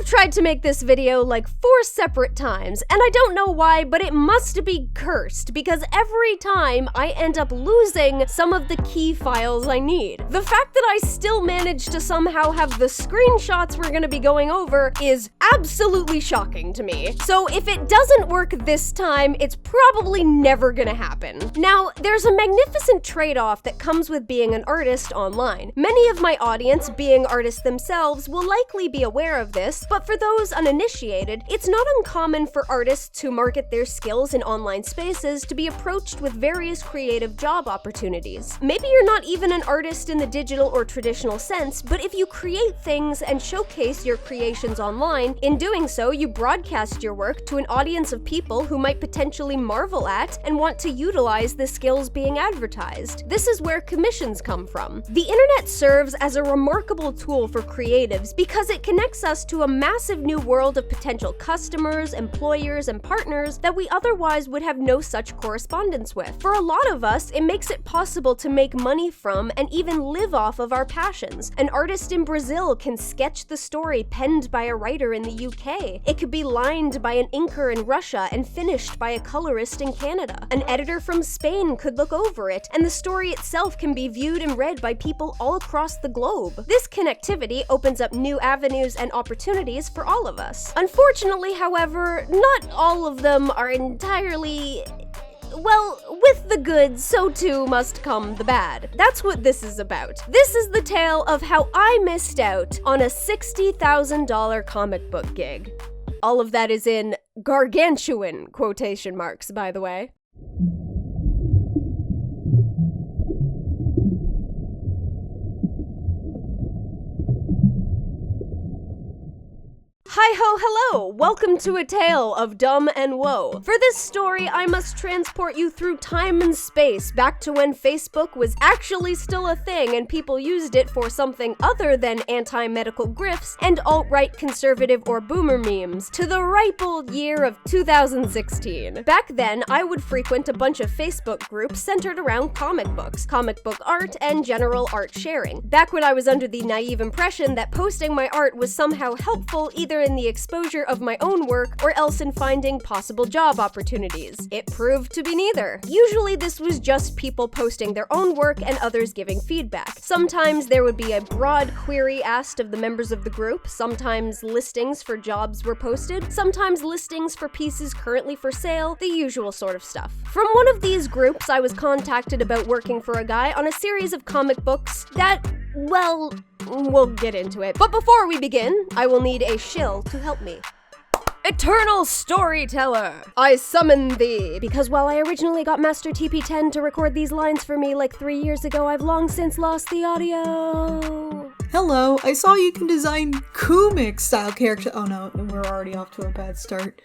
I've tried to make this video like 4 separate times, and I don't know why, but it must be cursed, because every time I end up losing some of the key files I need. The fact that I still managed to somehow have the screenshots we're gonna be going over is absolutely shocking to me. So if it doesn't work this time, it's probably never gonna happen. Now, there's a magnificent trade-off that comes with being an artist online. Many of my audience, being artists themselves, will likely be aware of this, but for those uninitiated, it's not uncommon for artists who market their skills in online spaces to be approached with various creative job opportunities. Maybe you're not even an artist in the digital or traditional sense, but if you create things and showcase your creations online, in doing so, you broadcast your work to an audience of people who might potentially marvel at and want to utilize the skills being advertised. This is where commissions come from. The internet serves as a remarkable tool for creatives because it connects us to a massive new world of potential customers, employers, and partners that we otherwise would have no such correspondence with. For a lot of us, it makes it possible to make money from and even live off of our passions. An artist in Brazil can sketch the story penned by a writer in the UK. It could be lined by an inker in Russia and finished by a colorist in Canada. An editor from Spain could look over it, and the story itself can be viewed and read by people all across the globe. This connectivity opens up new avenues and opportunities for all of us. Unfortunately, however, not all of them are entirely... well, with the good, so too must come the bad. That's what this is about. This is the tale of how I missed out on a $60,000 comic book gig. All of that is in gargantuan quotation marks, by the way. Hi-ho, hello! Welcome to A Tale of Dumb and Woe. For this story, I must transport you through time and space, back to when Facebook was actually still a thing and people used it for something other than anti-medical grifts and alt-right conservative or boomer memes, to the ripe old year of 2016. Back then, I would frequent a bunch of Facebook groups centered around comic books, comic book art, and general art sharing. Back when I was under the naive impression that posting my art was somehow helpful either in the exposure of my own work or else in finding possible job opportunities. It proved to be neither. Usually this was just people posting their own work and others giving feedback. Sometimes there would be a broad query asked of the members of the group, sometimes listings for jobs were posted, sometimes listings for pieces currently for sale, the usual sort of stuff. From one of these groups, I was contacted about working for a guy on a series of comic books that, well, we'll get into it. But before we begin, I will need a shill to help me. Eternal Storyteller, I summon thee, because while I originally got Master TP10 to record these lines for me like 3 years ago, I've long since lost the audio. Hello, I saw you can design Coomic style character. Oh no, we're already off to a bad start.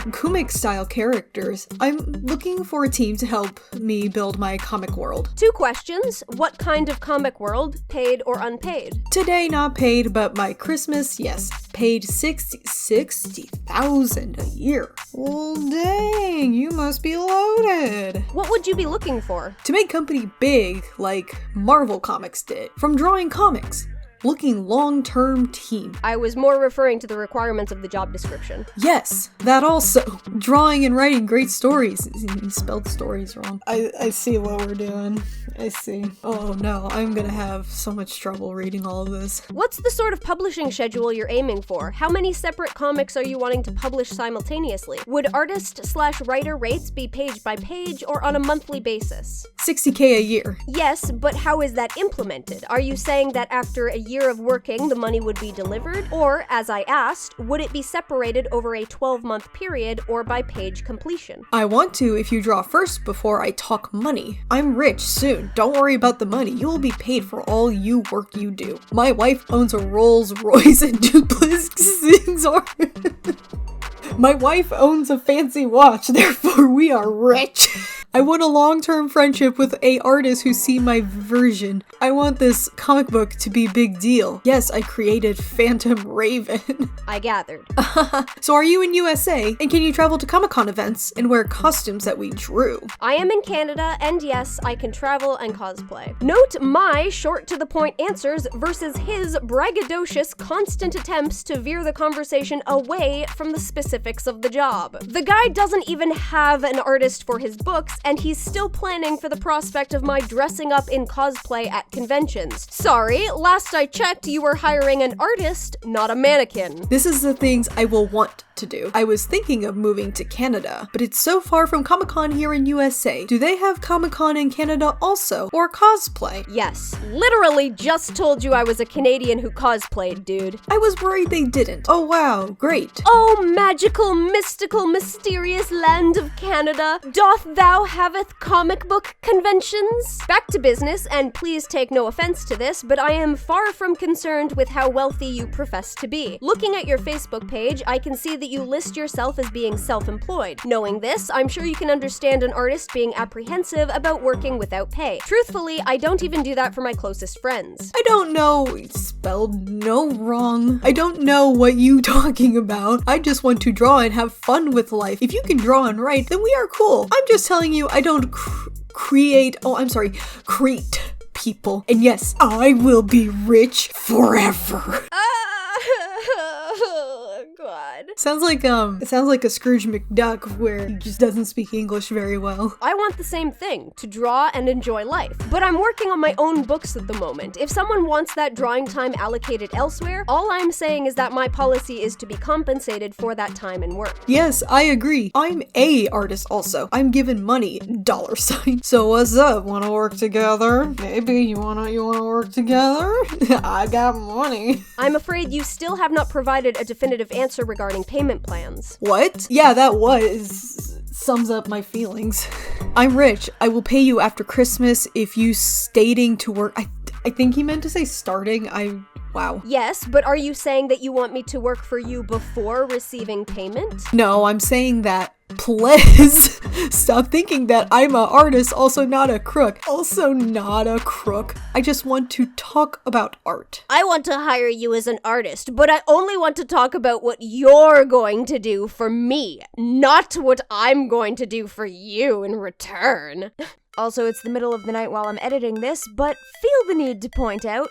Coomic style characters. I'm looking for a team to help me build my comic world. 2 questions. What kind of comic world? Paid or unpaid? Today not paid, but my Christmas, yes. Paid 60,000 a year. Well, dang, you must be loaded. What would you be looking for? To make company big, like Marvel Comics did. From drawing comics. Looking long-term team. I was more referring to the requirements of the job description. Yes, that also. Drawing and writing great stories. You spelled stories wrong. I see what we're doing. I see. Oh no, I'm gonna have so much trouble reading all of this. What's the sort of publishing schedule you're aiming for? How many separate comics are you wanting to publish simultaneously? Would artist/writer rates be page by page or on a monthly basis? $60K a year. Yes, but how is that implemented? Are you saying that after a year of working, the money would be delivered? Or, as I asked, would it be separated over a 12-month period or by page completion? I want to if you draw first before I talk money. I'm rich soon. Don't worry about the money. You will be paid for all you work you do. My wife owns a Rolls Royce and duplexes are... My wife owns a fancy watch, therefore we are rich. I want a long-term friendship with a artist who's seen my version. I want this comic book to be a big deal. Yes, I created Phantom Raven. I gathered. So are you in USA? And can you travel to Comic-Con events and wear costumes that we drew? I am in Canada, and yes, I can travel and cosplay. Note my short-to-the-point answers versus his braggadocious, constant attempts to veer the conversation away from the specifics of the job. The guy doesn't even have an artist for his books, and he's still planning for the prospect of my dressing up in cosplay at conventions. Sorry, last I checked, you were hiring an artist, not a mannequin. This is the things I will want to do. I was thinking of moving to Canada, but it's so far from Comic-Con here in USA. Do they have Comic-Con in Canada also? Or cosplay? Yes, literally just told you I was a Canadian who cosplayed, dude. I was worried they didn't. Oh wow, great. Oh, magical, mystical, mysterious land of Canada, doth thou haveth comic book conventions? Back to business, and please take no offense to this, but I am far from concerned with how wealthy you profess to be. Looking at your Facebook page, I can see that you list yourself as being self-employed. Knowing this, I'm sure you can understand an artist being apprehensive about working without pay. Truthfully, I don't even do that for my closest friends. I don't know, spelled no wrong. I don't know what you talking about. I just want to draw and have fun with life. If you can draw and write, then we are cool. I'm just telling you, I don't create people. And yes, I will be rich forever. God. Sounds like a Scrooge McDuck where he just doesn't speak English very well. I want the same thing, to draw and enjoy life. But I'm working on my own books at the moment. If someone wants that drawing time allocated elsewhere, all I'm saying is that my policy is to be compensated for that time and work. Yes, I agree. I'm a artist also. I'm given money, $. So what's up? Wanna work together? Maybe you wanna work together? I got money. I'm afraid you still have not provided a definitive answer regarding payment plans. What? Yeah, that sums up my feelings. I'm rich. I will pay you after Christmas if you stating to work. I think he meant to say starting. Wow. Yes, but are you saying that you want me to work for you before receiving payment? No, I'm saying that please stop thinking that I'm an artist, also not a crook. I just want to talk about art. I want to hire you as an artist, but I only want to talk about what you're going to do for me, not what I'm going to do for you in return. Also, it's the middle of the night while I'm editing this, but feel the need to point out,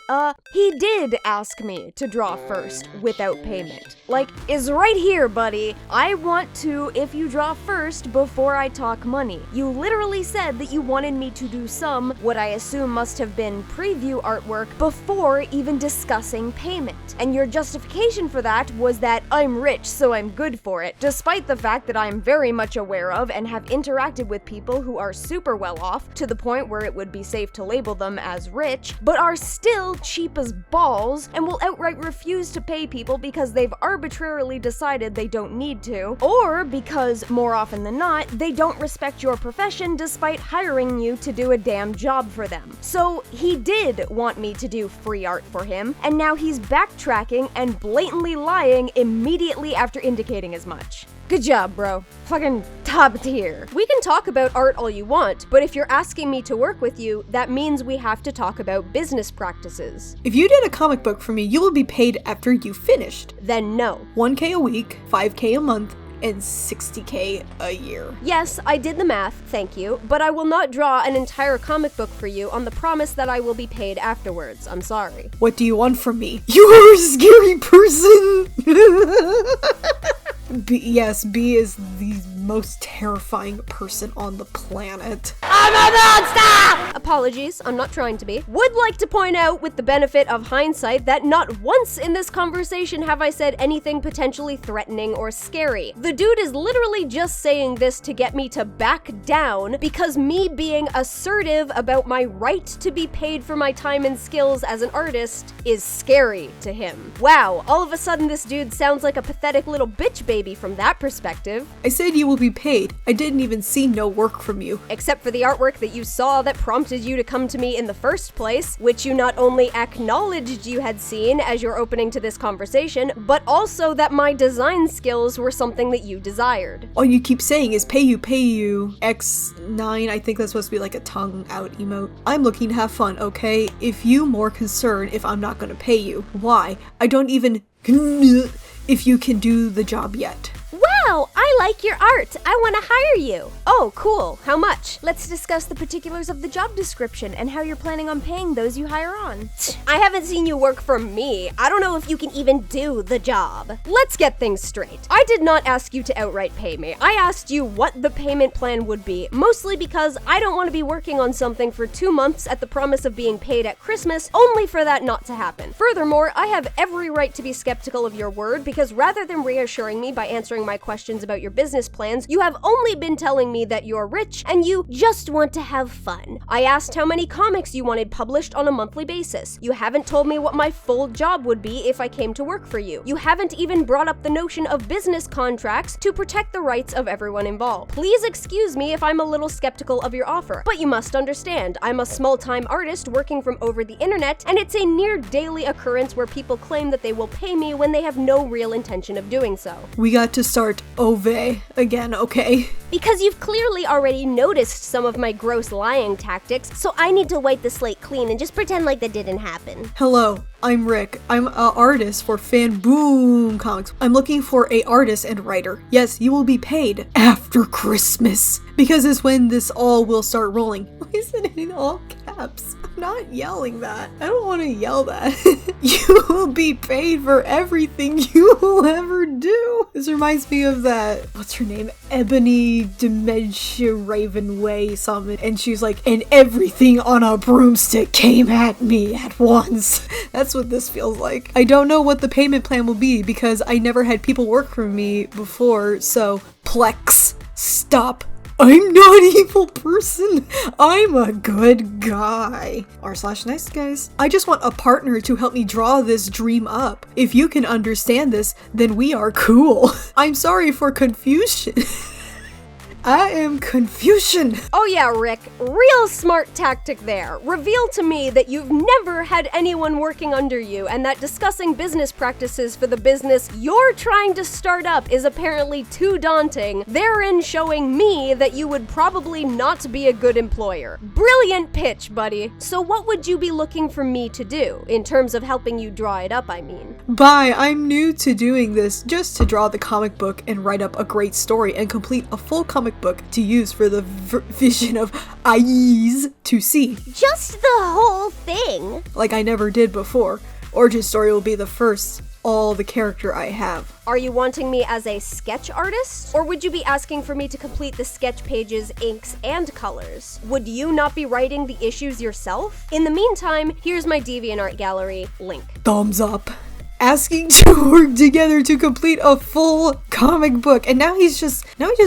he did ask me to draw first without payment. Like, is right here, buddy. I want to if you draw first before I talk money. You literally said that you wanted me to do some, what I assume must have been preview artwork, before even discussing payment. And your justification for that was that I'm rich, so I'm good for it, despite the fact that I'm very much aware of and have interacted with people who are super well off, to the point where it would be safe to label them as rich, but are still cheap as balls and will outright refuse to pay people because they've arbitrarily decided they don't need to, or because, more often than not, they don't respect your profession despite hiring you to do a damn job for them. So he did want me to do free art for him, and now he's backtracking and blatantly lying immediately after indicating as much. Good job, bro. Fucking top tier. We can talk about art all you want, but if you're asking me to work with you, that means we have to talk about business practices. If you did a comic book for me, you will be paid after you finished. Then no. 1K a week, 5K a month, and 60K a year. Yes, I did the math, thank you, but I will not draw an entire comic book for you on the promise that I will be paid afterwards. I'm sorry. What do you want from me? You are a scary person! B is the most terrifying person on the planet. I'm a monster! Apologies, I'm not trying to be. Would like to point out, with the benefit of hindsight, that not once in this conversation have I said anything potentially threatening or scary. The dude is literally just saying this to get me to back down because me being assertive about my right to be paid for my time and skills as an artist is scary to him. Wow, all of a sudden this dude sounds like a pathetic little bitch baby from that perspective. I said you will will be paid. I didn't even see no work from you. Except for the artwork that you saw that prompted you to come to me in the first place, which you not only acknowledged you had seen as your opening to this conversation, but also that my design skills were something that you desired. All you keep saying is pay you, X9, I think that's supposed to be like a tongue out emote. I'm looking to have fun, okay? If you more concerned if I'm not gonna pay you. Why? I don't even if you can do the job yet. Wow, I like your art. I want to hire you. Oh, cool. How much? Let's discuss the particulars of the job description and how you're planning on paying those you hire on. I haven't seen you work for me. I don't know if you can even do the job. Let's get things straight. I did not ask you to outright pay me. I asked you what the payment plan would be, mostly because I don't want to be working on something for 2 months at the promise of being paid at Christmas, only for that not to happen. Furthermore, I have every right to be skeptical of your word because rather than reassuring me by answering my questions about your business plans, you have only been telling me that you're rich and you just want to have fun. I asked how many comics you wanted published on a monthly basis. You haven't told me what my full job would be if I came to work for you. You haven't even brought up the notion of business contracts to protect the rights of everyone involved. Please excuse me if I'm a little skeptical of your offer, but you must understand, I'm a small-time artist working from over the internet, and it's a near daily occurrence where people claim that they will pay me when they have no real intention of doing so. We got to start Ove again, okay? Because you've clearly already noticed some of my gross lying tactics, so I need to wipe the slate clean and just pretend like that didn't happen. Hello, I'm Rick. I'm an artist for Fan Boom Comics. I'm looking for a artist and writer. Yes, you will be paid after Christmas, because it's when this all will start rolling. Why is it in all caps? I'm not yelling that. I don't want to yell that. You will be paid for everything you will ever do. This reminds me of that, what's her name? Ebony Dementia Ravenway summon. And she's like, and everything on a broomstick came at me at once. That's what this feels like. I don't know what the payment plan will be because I never had people work for me before, so Plex, stop. I'm not an evil person. I'm a good guy. r/nice guys. I just want a partner to help me draw this dream up. If you can understand this, then we are cool. I'm sorry for confusion. I am confusion. Oh yeah, Rick, real smart tactic there. Reveal to me that you've never had anyone working under you and that discussing business practices for the business you're trying to start up is apparently too daunting, therein showing me that you would probably not be a good employer. Brilliant pitch, buddy. So what would you be looking for me to do, in terms of helping you draw it up, I mean? Bye, I'm new to doing this, just to draw the comic book and write up a great story and complete a full comic book to use for the vision of eyes to see. Just the whole thing? Like I never did before. Origin story will be the first, all the character I have. Are you wanting me as a sketch artist? Or would you be asking for me to complete the sketch pages, inks, and colors? Would you not be writing the issues yourself? In the meantime, here's my DeviantArt gallery link. Thumbs up. Asking to work together to complete a full comic book, and now he's just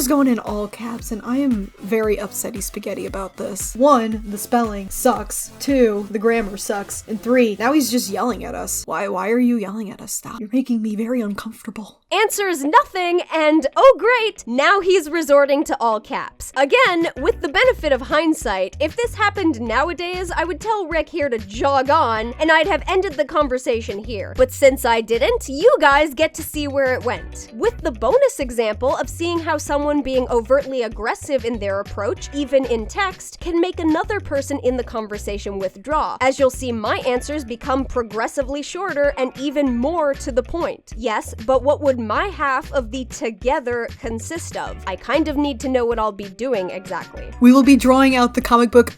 going in all caps, and I am very upsetty spaghetti about this. 1, the spelling sucks. 2, the grammar sucks. And 3, now he's just yelling at us. Why are you yelling at us? Stop. You're making me very uncomfortable. Answers nothing, and oh great, now he's resorting to all caps. Again, with the benefit of hindsight, if this happened nowadays, I would tell Rick here to jog on, and I'd have ended the conversation here. But since I didn't, you guys get to see where it went. With the bonus example of seeing how someone being overtly aggressive in their approach, even in text, can make another person in the conversation withdraw, as you'll see my answers become progressively shorter and even more to the point. Yes, but what would my half of the together consist of? I kind of need to know what I'll be doing exactly. We will be drawing out the comic book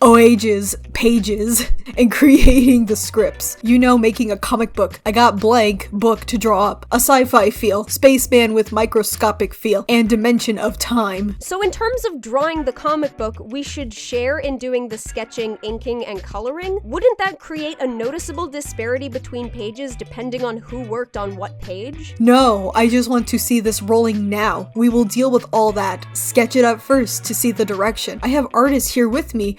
pages, and creating the scripts. You know, making a comic book. I got blank book to draw up, a sci-fi feel, spaceman with microscopic feel, and dimension of time. So in terms of drawing the comic book, we should share in doing the sketching, inking, and coloring? Wouldn't that create a noticeable disparity between pages depending on who worked on what page? No, I just want to see this rolling now. We will deal with all that. Sketch it up first to see the direction. I have artists here with me,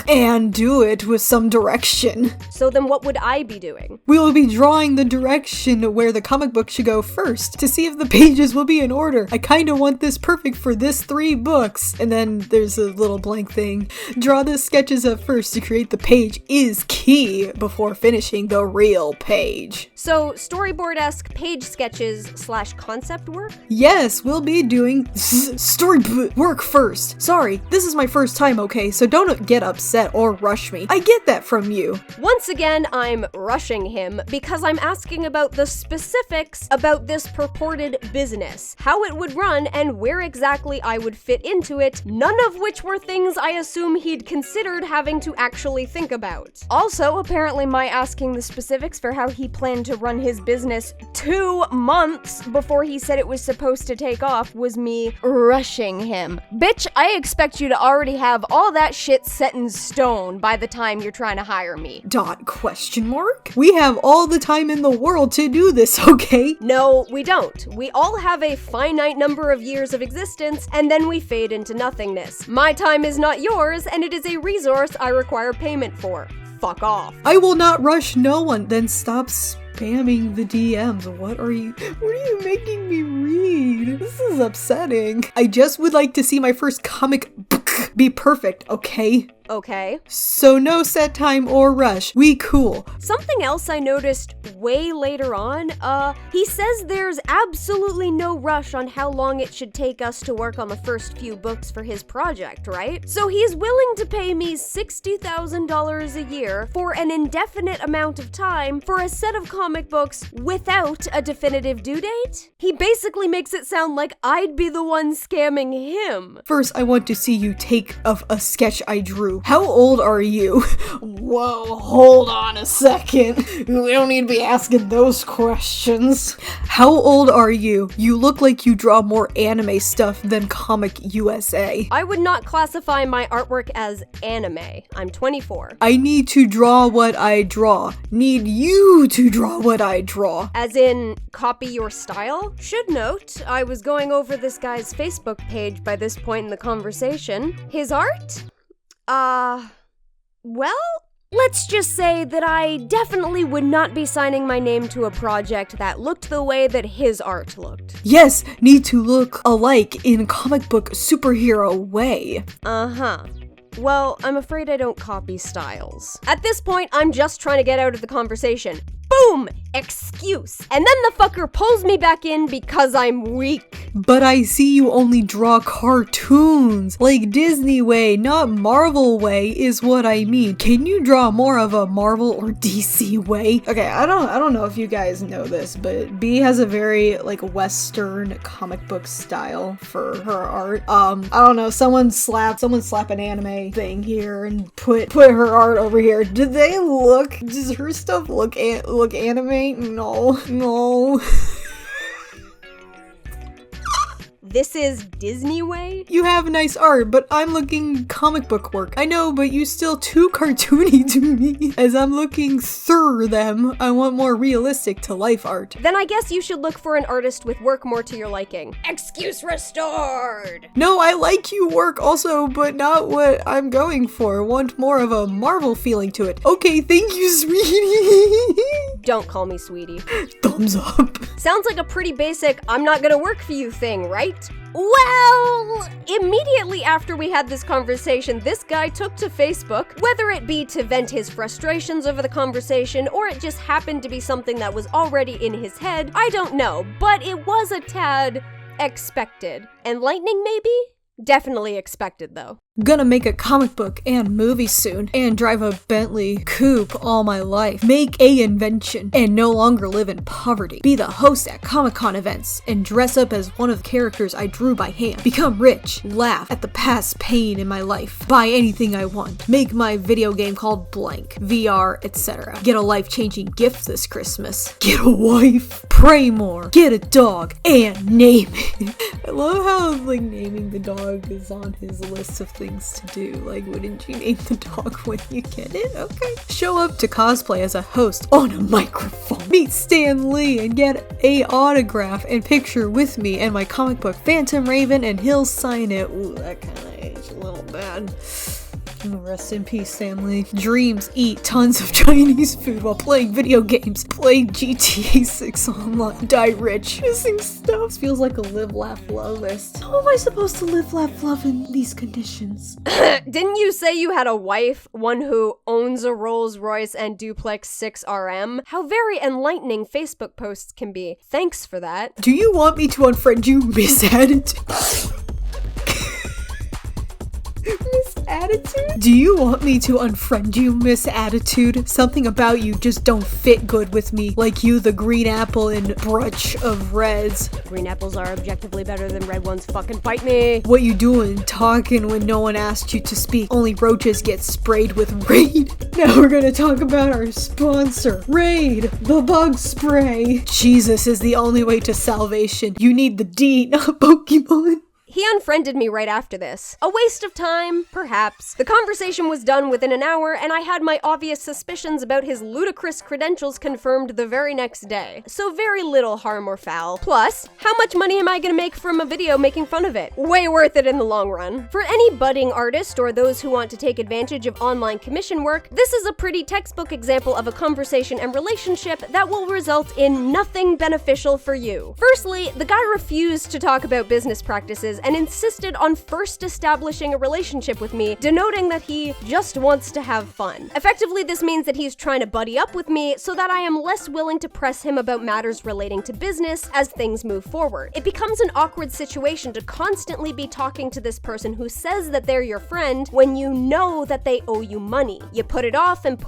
and do it with some direction. So then what would I be doing? We will be drawing the direction where the comic book should go first to see if the pages will be in order. I kinda want this perfect for this 3 books. And then there's a little blank thing. Draw the sketches at first to create the page is key before finishing the real page. So, storyboard-esque page sketches / concept work? Yes, we'll be doing storyboard work first. Sorry, this is my first time, okay? So don't get upset or rush me. I get that from you. Once again, I'm rushing him because I'm asking about the specifics about this purported business, how it would run, and where exactly I would fit into it, none of which were things I assume he'd considered having to actually think about. Also, apparently my asking the specifics for how he planned to run his business 2 months before he said it was supposed to take off was me rushing him. Bitch, I expect you to already have all that shit set in stone by the time you're trying to hire me. Question mark? We have all the time in the world to do this, okay? No, we don't. We all have a finite number of years of existence, and then we fade into nothingness. My time is not yours, and it is a resource I require payment for. Fuck off. I will not rush no one. Then stop spamming the DMs. What are you making me read? This is upsetting. I just would like to see my first comic book be perfect, okay? Okay. So no set time or rush. We cool. Something else I noticed way later on, he says there's absolutely no rush on how long it should take us to work on the first few books for his project, right? So he's willing to pay me $60,000 a year for an indefinite amount of time for a set of comic books without a definitive due date? He basically makes it sound like I'd be the one scamming him. First, I want to see you take of a sketch I drew. How old are you? Whoa, hold on a second. We don't need to be asking those questions. How old are you? You look like you draw more anime stuff than Comic USA. I would not classify my artwork as anime. I'm 24. I need to draw what I draw. Need you to draw what I draw. As in, copy your style? Should note, I was going over this guy's Facebook page by this point in the conversation. His art? Well, let's just say that I definitely would not be signing my name to a project that looked the way that his art looked. Yes, need to look alike in comic book superhero way. Uh-huh. Well, I'm afraid I don't copy styles. At this point, I'm just trying to get out of the conversation. Boom! Excuse. And then the fucker pulls me back in because I'm weak. But I see you only draw cartoons. Like Disney way, not Marvel way is what I mean. Can you draw more of a Marvel or DC way? Okay, I don't know if you guys know this, but B has a very like Western comic book style for her art. I don't know, someone slap an anime thing here and put her art over here. Does her stuff look anime? No. This is Disney way? You have nice art, but I'm looking comic book work. I know, but you still too cartoony to me. As I'm looking through them, I want more realistic to life art. Then I guess you should look for an artist with work more to your liking. Excuse restored! No, I like you work also, but not what I'm going for. Want more of a Marvel feeling to it. Okay, thank you, sweetie. Don't call me sweetie. Thumbs up. Sounds like a pretty basic I'm not gonna work for you thing, right? Well, immediately after we had this conversation, this guy took to Facebook, whether it be to vent his frustrations over the conversation or it just happened to be something that was already in his head, I don't know, but it was a tad expected. Enlightening, maybe? Definitely expected, though. Gonna make a comic book and movie soon, and drive a Bentley coupe all my life. Make a invention, and no longer live in poverty. Be the host at Comic-Con events, and dress up as one of the characters I drew by hand. Become rich, laugh at the past pain in my life. Buy anything I want. Make my video game called blank, VR, etc. Get a life-changing gift this Christmas. Get a wife. Pray more. Get a dog, and name it. I love how, like, naming the dog is on his list of things to do. Like, wouldn't you name the dog when you get it? Okay. Show up to cosplay as a host on a microphone. Meet Stan Lee and get a autograph and picture with me and my comic book Phantom Raven, and he'll sign it. Ooh, that kind of is a little bad. Rest in peace, Stanley. Dreams eat tons of Chinese food while playing video games. Play GTA 6 online. Die rich. Missing stuff. This feels like a live, laugh, love list. How am I supposed to live, laugh, love in these conditions? Didn't you say you had a wife, one who owns a Rolls Royce and duplex 6RM? How very enlightening Facebook posts can be. Thanks for that. Do you want me to unfriend you, Miss Attitude? Miss Attitude? Do you want me to unfriend you, Miss Attitude? Something about you just don't fit good with me, like you, the green apple in Brunch of Reds. Green apples are objectively better than red ones. Fucking fight me. What you doing? Talking when no one asked you to speak. Only roaches get sprayed with Raid. Now we're gonna talk about our sponsor, Raid, the bug spray. Jesus is the only way to salvation. You need the D, not Pokemon. He unfriended me right after this. A waste of time, perhaps. The conversation was done within an hour, and I had my obvious suspicions about his ludicrous credentials confirmed the very next day. So very little harm or foul. Plus, how much money am I gonna make from a video making fun of it? Way worth it in the long run. For any budding artist or those who want to take advantage of online commission work, this is a pretty textbook example of a conversation and relationship that will result in nothing beneficial for you. Firstly, the guy refused to talk about business practices and insisted on first establishing a relationship with me, denoting that he just wants to have fun. Effectively, this means that he's trying to buddy up with me so that I am less willing to press him about matters relating to business as things move forward. It becomes an awkward situation to constantly be talking to this person who says that they're your friend when you know that they owe you money. You put it off, and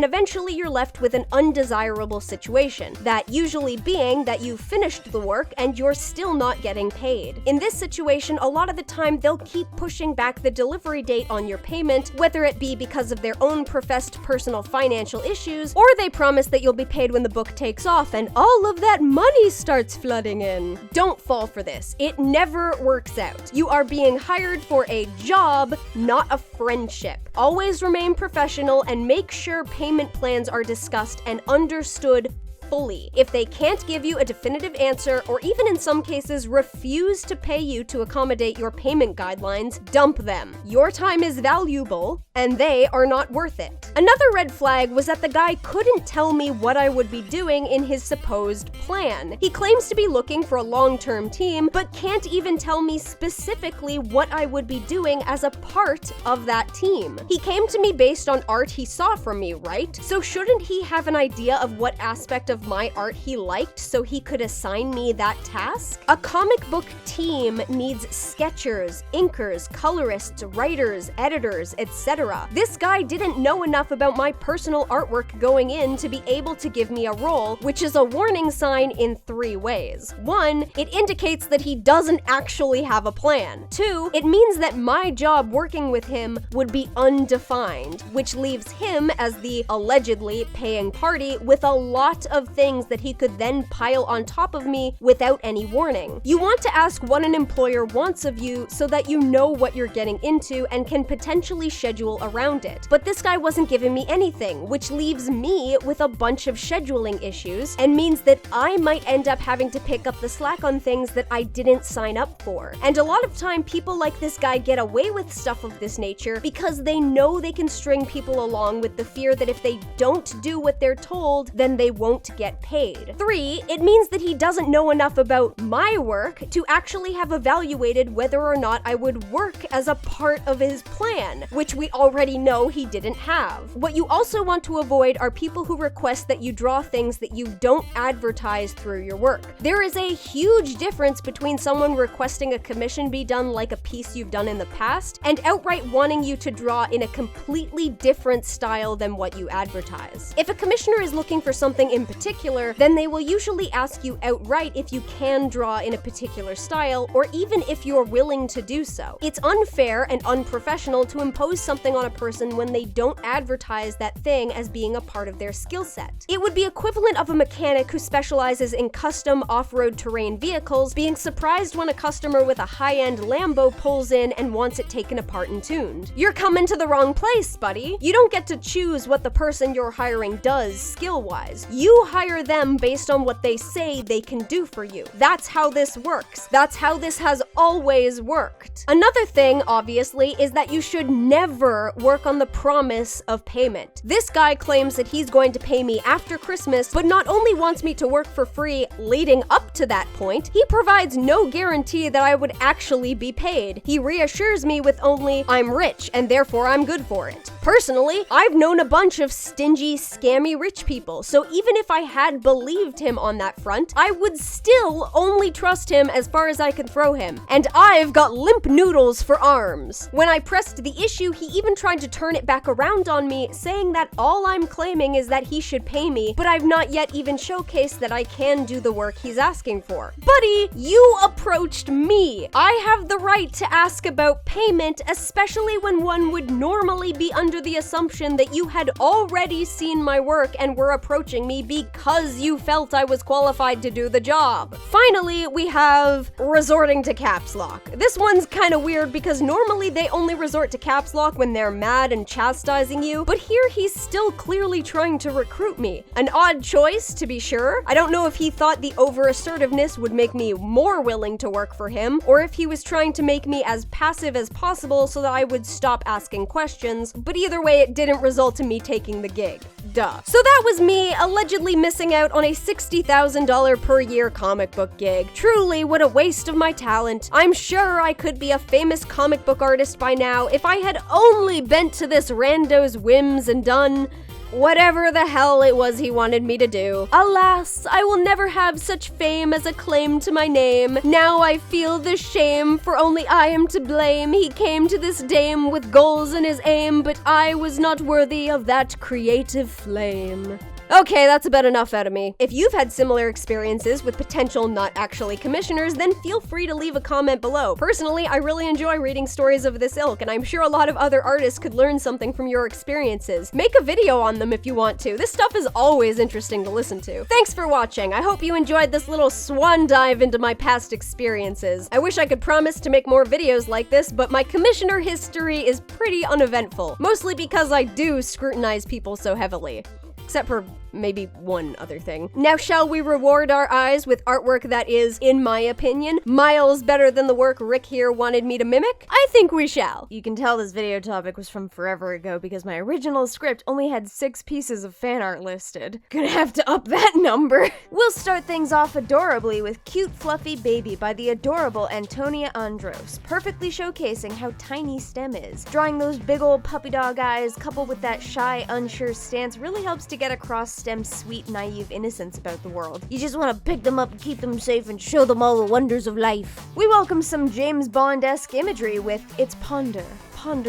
eventually you're left with an undesirable situation, that usually being that you've finished the work and you're still not getting paid. In this situation, a lot of the time they'll keep pushing back the delivery date on your payment, whether it be because of their own professed personal financial issues, or they promise that you'll be paid when the book takes off and all of that money starts flooding in. Don't fall for this. It never works out. You are being hired for a job, not a friendship. Always remain professional and make sure payment plans are discussed and understood fully. If they can't give you a definitive answer, or even in some cases refuse to pay you to accommodate your payment guidelines, dump them. Your time is valuable, and they are not worth it. Another red flag was that the guy couldn't tell me what I would be doing in his supposed plan. He claims to be looking for a long-term team, but can't even tell me specifically what I would be doing as a part of that team. He came to me based on art he saw from me, right? So shouldn't he have an idea of what aspect of my art he liked so he could assign me that task? A comic book team needs sketchers, inkers, colorists, writers, editors, etc. This guy didn't know enough about my personal artwork going in to be able to give me a role, which is a warning sign in 3 ways. 1, it indicates that he doesn't actually have a plan. 2, it means that my job working with him would be undefined, which leaves him as the allegedly paying party with a lot of things that he could then pile on top of me without any warning. You want to ask what an employer wants of you so that you know what you're getting into and can potentially schedule around it. But this guy wasn't giving me anything, which leaves me with a bunch of scheduling issues and means that I might end up having to pick up the slack on things that I didn't sign up for. And a lot of time, people like this guy get away with stuff of this nature because they know they can string people along with the fear that if they don't do what they're told, then they won't get paid. 3, it means that he doesn't know enough about my work to actually have evaluated whether or not I would work as a part of his plan, which we already know he didn't have. What you also want to avoid are people who request that you draw things that you don't advertise through your work. There is a huge difference between someone requesting a commission be done like a piece you've done in the past and outright wanting you to draw in a completely different style than what you advertise. If a commissioner is looking for something in particular, then they will usually ask you outright if you can draw in a particular style, or even if you're willing to do so. It's unfair and unprofessional to impose something on a person when they don't advertise that thing as being a part of their skill set. It would be equivalent of a mechanic who specializes in custom off-road terrain vehicles being surprised when a customer with a high-end Lambo pulls in and wants it taken apart and tuned. You're coming to the wrong place, buddy. You don't get to choose what the person you're hiring does skill-wise. You hire them based on what they say they can do for you. That's how this works. That's how this has always worked. Another thing, obviously, is that you should never work on the promise of payment. This guy claims that he's going to pay me after Christmas, but not only wants me to work for free leading up to that point, he provides no guarantee that I would actually be paid. He reassures me with only, I'm rich and therefore I'm good for it. Personally, I've known a bunch of stingy, scammy rich people, so even if I had believed him on that front, I would still only trust him as far as I could throw him. And I've got limp noodles for arms. When I pressed the issue, he even tried to turn it back around on me, saying that all I'm claiming is that he should pay me, but I've not yet even showcased that I can do the work he's asking for. Buddy, you approached me. I have the right to ask about payment, especially when one would normally be under the assumption that you had already seen my work and were approaching me because you felt I was qualified to do the job. Finally, we have resorting to caps lock. This one's kind of weird because normally they only resort to caps lock when they're mad and chastising you, but here he's still clearly trying to recruit me. An odd choice, to be sure. I don't know if he thought the over-assertiveness would make me more willing to work for him, or if he was trying to make me as passive as possible so that I would stop asking questions, but either way, it didn't result in me taking the gig. Duh. So that was me allegedly missing out on a $60,000 per year comic book gig. Truly, what a waste of my talent. I'm sure I could be a famous comic book artist by now if I had only bent to this rando's whims and done whatever the hell it was he wanted me to do. Alas, I will never have such fame as a claim to my name. Now I feel the shame, for only I am to blame. He came to this dame with goals in his aim, but I was not worthy of that creative flame. Okay, that's about enough out of me. If you've had similar experiences with potential not actually commissioners, then feel free to leave a comment below. Personally, I really enjoy reading stories of this ilk, and I'm sure a lot of other artists could learn something from your experiences. Make a video on them if you want to. This stuff is always interesting to listen to. Thanks for watching. I hope you enjoyed this little swan dive into my past experiences. I wish I could promise to make more videos like this, but my commissioner history is pretty uneventful, mostly because I do scrutinize people so heavily. Except for maybe one other thing. Now shall we reward our eyes with artwork that is, in my opinion, miles better than the work Rick here wanted me to mimic? I think we shall. You can tell this video topic was from forever ago because my original script only had 6 pieces of fan art listed. Gonna have to up that number. We'll start things off adorably with Cute Fluffy Baby by the adorable AntoniaAndros, perfectly showcasing how tiny STEM is. Drawing those big old puppy dog eyes coupled with that shy, unsure stance really helps to get across STEM's sweet, naive innocence about the world. You just want to pick them up, keep them safe, and show them all the wonders of life. We welcome some James Bond-esque imagery with It's Ponder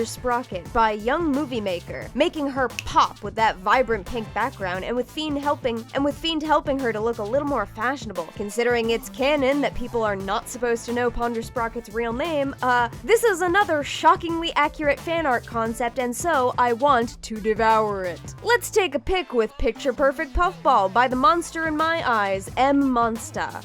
Sprocket by Young Movie Maker, making her pop with that vibrant pink background and with Fiend helping her to look a little more fashionable. Considering it's canon that people are not supposed to know Ponder Sprocket's real name, this is another shockingly accurate fan art concept, and so I want to devour it. Let's take a pic with Picture Perfect Puffball by the monster in my eyes, EmMonsta.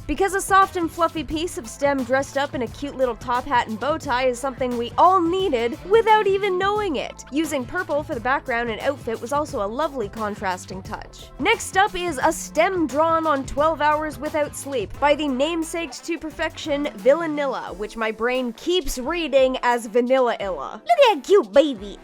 Because a soft and fluffy piece of STEM dressed up in a cute little top hat and bow tie is something we all needed without even knowing it. Using purple for the background and outfit was also a lovely contrasting touch. Next up is a STEM drawn on 12 hours without sleep by the namesaked to perfection Villanilla, which my brain keeps reading as Vanilla-illa. Look at that cute baby!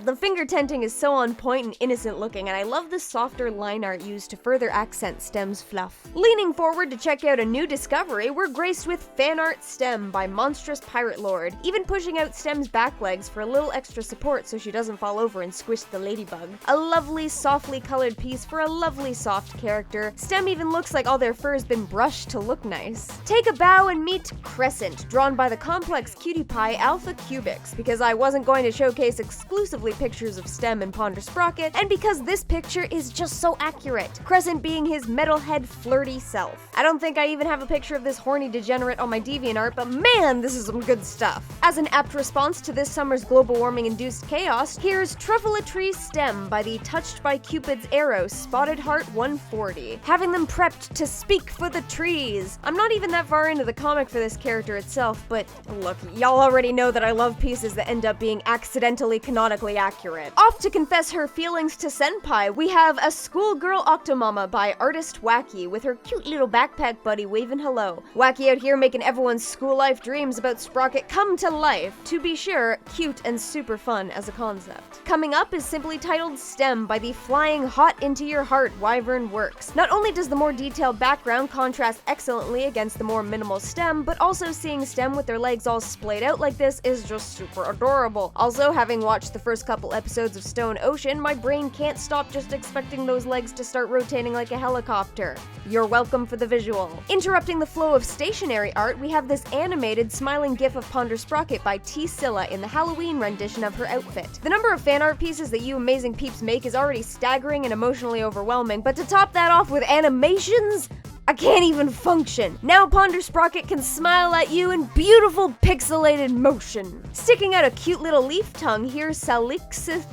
The finger tenting is so on point and innocent looking, and I love the softer line art used to further accent STEM's fluff. Leaning forward to check out a new discovery, we're graced with Fan Art STEM by monstrous Piratelord, even pushing out STEM's back legs for a little extra support so she doesn't fall over and squish the ladybug. A lovely, softly colored piece for a lovely soft character. STEM even looks like all their fur has been brushed to look nice. Take a bow and meet Crescent, drawn by the complex cutie pie AlphaCubix, because I wasn't going to showcase exclusively pictures of STEM and Ponder Sprocket, and because this picture is just so accurate. Crescent being his metalhead flirty self. I don't think I even have a picture of this horny degenerate on my DeviantArt, but man, this is some good stuff. As an apt response to this summer's global warming-induced chaos, here's Truffula Tree Stem by the Touched by Cupid's Arrow Spotted Heart 140, having them prepped to speak for the trees. I'm not even that far into the comic for this character itself, but look, y'all already know that I love pieces that end up being accidentally canonically accurate. Off to confess her feelings to Senpai, we have a Schoolgirl Octomama by artist Wacky with her cute little backpack buddy waving hello. Wacky out here making everyone's school life dreams about Sprocket come to life. To be sure, cute and super fun as a concept. Coming up is simply titled Stem by the Flying Hot Into Your Heart Wyvern-Works. Not only does the more detailed background contrast excellently against the more minimal Stem, but also seeing Stem with their legs all splayed out like this is just super adorable. Also, having watched the first couple episodes of Stone Ocean, my brain can't stop just expecting those legs to start rotating like a helicopter. You're welcome for the visual. Interrupting the flow of stationary art, we have this animated smiling gif of Ponder Sprocket by T. Scylla in the Halloween rendition of her outfit. The number of fan art pieces that you amazing peeps make is already staggering and emotionally overwhelming, but to top that off with animations? I can't even function. Now Ponder Sprocket can smile at you in beautiful pixelated motion. Sticking out a cute little leaf tongue, here's Salixth.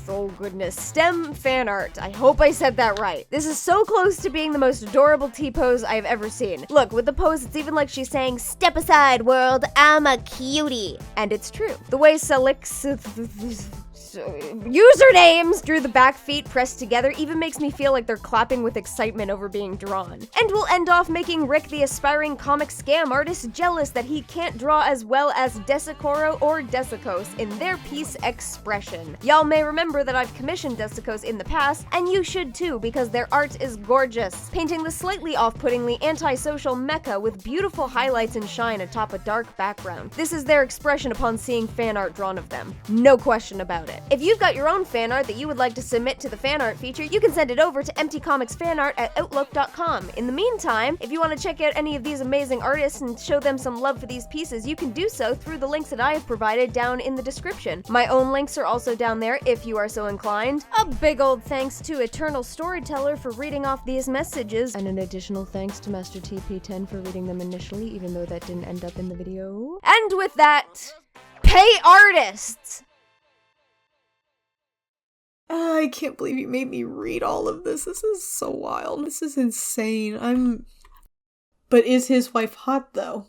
Oh goodness, Stem fan art. I hope I said that right. This is so close to being the most adorable T-pose I've ever seen. Look, with the pose, it's even like she's saying, "Step aside, world, I'm a cutie." And it's true. The way Salixth usernames drew the back feet pressed together even makes me feel like they're clapping with excitement over being drawn. And we'll end off making Rick, the aspiring comic scam artist, jealous that he can't draw as well as Desekoro or Desekos in their piece Expression. Y'all may remember that I've commissioned Desekos in the past, and you should too, because their art is gorgeous, painting the slightly off-puttingly antisocial mecha with beautiful highlights and shine atop a dark background. This is their expression upon seeing fan art drawn of them. No question about it. If you've got your own fan art that you would like to submit to the fan art feature, you can send it over to emptycomicsfanart@outlook.com. In the meantime, if you want to check out any of these amazing artists and show them some love for these pieces, you can do so through the links that I have provided down in the description. My own links are also down there if you are so inclined. A big old thanks to Eternal Storyteller for reading off these messages, and an additional thanks to Master TP10 for reading them initially, even though that didn't end up in the video. And with that, pay artists! I can't believe you made me read all of this. This is so wild. This is insane. But is his wife hot, though?